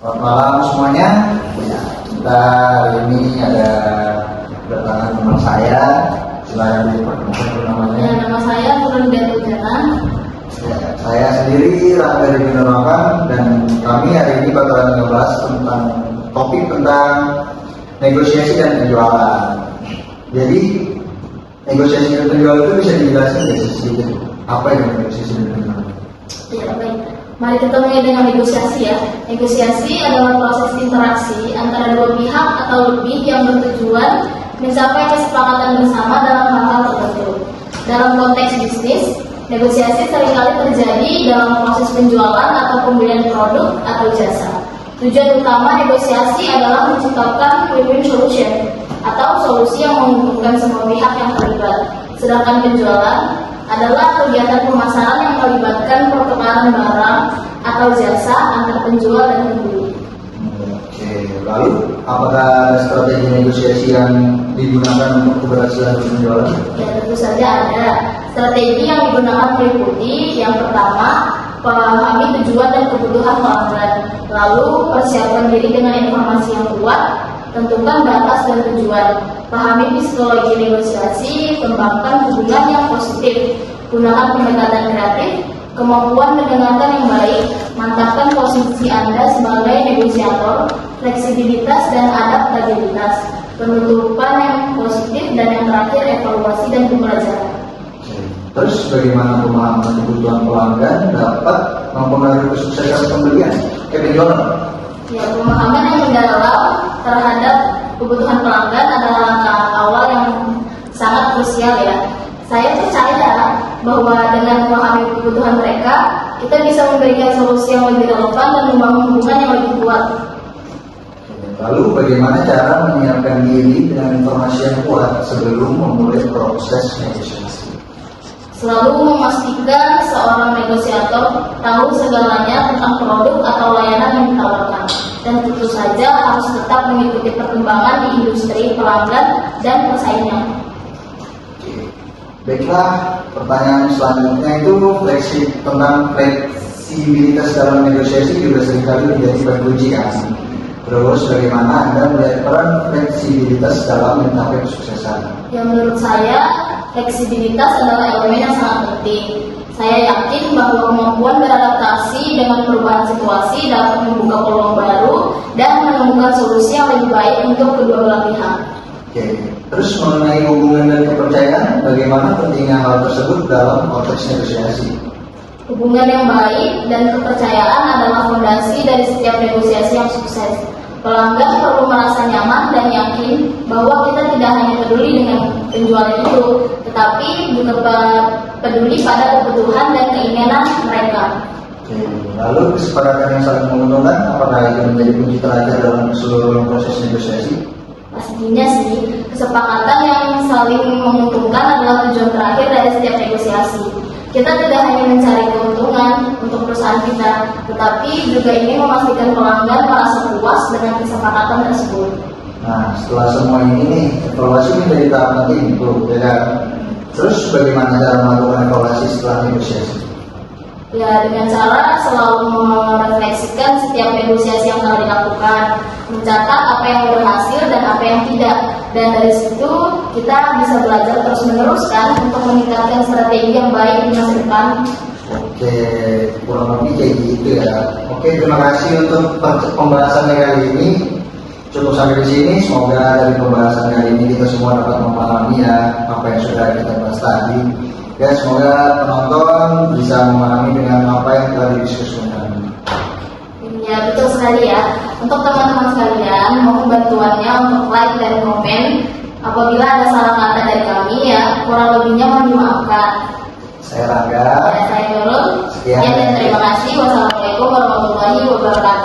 Selamat malam semuanya. Ya, kita hari ini ada kedatangan teman saya. Silakan diperkenalkan dulu namanya. Ya, nama saya Nurul Gatuljana. Ya, saya sendiri Rangga dari Binorapan dan kami hari ini bakalan ngebahas tentang topik tentang negosiasi dan penjualan. Jadi negosiasi dan penjualan itu bisa dijelasin nggak sih sedikit? Apa yang negosiasi dan penjualan? Ya, baik. Mari kita mulai dengan negosiasi ya. Negosiasi adalah proses interaksi antara dua pihak atau lebih yang bertujuan mencapai kesepakatan bersama dalam hal-hal tertentu. Dalam konteks bisnis, negosiasi seringkali terjadi dalam proses penjualan atau pembelian produk atau jasa. Tujuan utama negosiasi adalah menciptakan win-win solution atau solusi yang menguntungkan semua pihak yang terlibat. Sedangkan penjualan adalah kegiatan pemasaran yang melibatkan pertukaran barang atau jasa antar penjual dan pembeli. Oke, lalu apakah ada strategi negosiasi yang digunakan untuk keberhasilan penjualan? Ya, tentu saja ada. Strategi yang digunakan meliputi yang pertama, pahami tujuan dan kebutuhan pelanggan. Lalu persiapkan diri dengan informasi yang kuat. Tentukan batas dan tujuan. Pahami psikologi negosiasi, kembangkan hubungan yang positif. Gunakan pendekatan kreatif, kemampuan mendengarkan yang baik, mantapkan posisi Anda sebagai negosiator, fleksibilitas dan adaptabilitas, penutupan yang positif, dan yang terakhir evaluasi dan pembelajaran. Terus bagaimana pemahaman kebutuhan pelanggan dapat mempengaruhi kesuksesan pembelian penjualan? Ya, pemahaman yang mendalam terhadap kebutuhan pelanggan adalah langkah awal yang sangat krusial ya. Saya percaya bahwa dengan memahami kebutuhan mereka, kita bisa memberikan solusi yang lebih relevan dan membangun hubungan yang lebih kuat. Lalu bagaimana cara menyiapkan diri dengan informasi yang kuat sebelum memulai proses negosiasi? Selalu memastikan seorang negosiator tahu segalanya tentang produk atau layanan yang ditawarkan. Dan tentu saja harus tetap mengikuti perkembangan di industri, pelanggan, dan persaingan. Baiklah, pertanyaan selanjutnya itu tentang fleksibilitas dalam negosiasi juga seringkali menjadi kunci kan. Terus bagaimana Anda melihat peran fleksibilitas dalam mencapai kesuksesan? Ya, menurut saya fleksibilitas adalah elemen yang sangat penting. Saya yakin bahwa kemampuan beradaptasi dengan perubahan situasi dapat membuka peluang baru dan menemukan solusi yang lebih baik untuk kedua belah pihak. Oke. Terus mengenai hubungan dan kepercayaan, bagaimana pentingnya hal tersebut dalam konteks negosiasi? Hubungan yang baik dan kepercayaan adalah fondasi dari setiap negosiasi yang sukses. Pelanggan perlu merasa nyaman dan yakin bahwa kita tidak hanya peduli dengan penjualan itu, tetapi juga peduli pada kebutuhan dan keinginan mereka. Oke. Lalu kesepakatan yang saling menguntungkan, apakah itu menjadi kunci terakhir dalam keseluruhan proses negosiasi? Pastinya sih, kesepakatan yang saling menguntungkan adalah tujuan terakhir dari setiap negosiasi. Kita tidak hanya mencari keuntungan untuk perusahaan kita, tetapi juga ingin memastikan pelanggan merasa puas dengan kesepakatan tersebut. Nah, setelah semua ini nih, evaluasi menjadi tahap penting tuh, ya kan? Terus bagaimana cara melakukan evaluasi setelah negosiasi? Ya, dengan cara selalu merefleksikan setiap negosiasi yang telah dilakukan, mencatat apa yang berhasil dan apa yang tidak, dan dari situ kita bisa belajar terus-menerus kan untuk meningkatkan strategi yang baik di masa depan. Oke, kurang lebih kayak gitu ya. Oke, terima kasih untuk pembahasan kali ini. Cukup sampai di sini. Semoga dari pembahasan kali ini kita semua dapat memahami ya apa yang sudah kita bahas tadi. Ya, semoga penonton bisa memahami dengan apa yang telah didiskusikan. Ya, betul sekali ya. Untuk teman-teman sekalian, mohon bantuannya untuk like dan komen. Apabila ada salah kata dari kami ya, kurang lebihnya mohon dimaafkan. Saya Rangga. Saya Nurul. Sekian. Dan terima kasih. Wassalamualaikum warahmatullahi wabarakatuh.